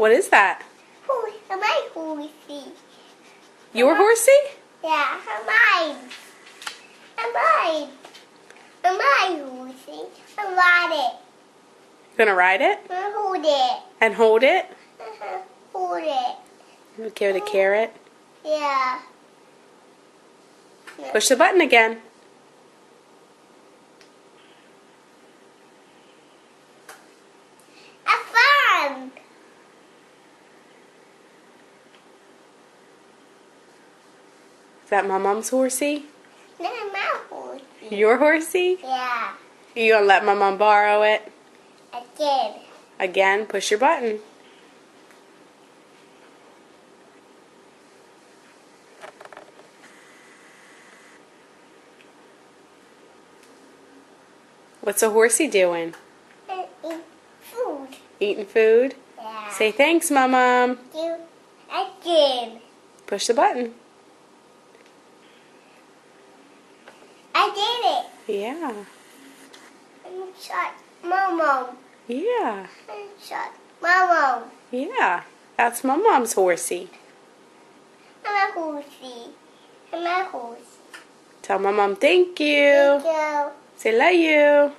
What is that? My horsey. Your horsey? Yeah, mine. Mine. My horsey. I ride it. You're gonna ride it I hold it. and hold it? Hold it. Give it a carrot. Yeah. Push the button again. Have fun. Is that my mom's horsey? No, my horsey. Your horsey? Yeah. You gonna let my mom borrow it? Again. Again, push your button. What's a horsey doing? Eat food. Eating food? Yeah. Say thanks, Mom. You again. Push the button. I did it. Yeah. I'm shot. Mom. Yeah. I'm shot. Mom. Yeah. That's my mom's horsey. I'm a horsey. I'm a horse. Tell my mom thank you. Thank you. Say love you.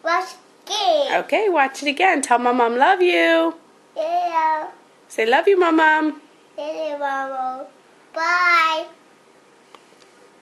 Watch game. Okay, watch it again. Tell my mom love you. Yeah. Say love you, my mom. Yeah, Mama. Bye.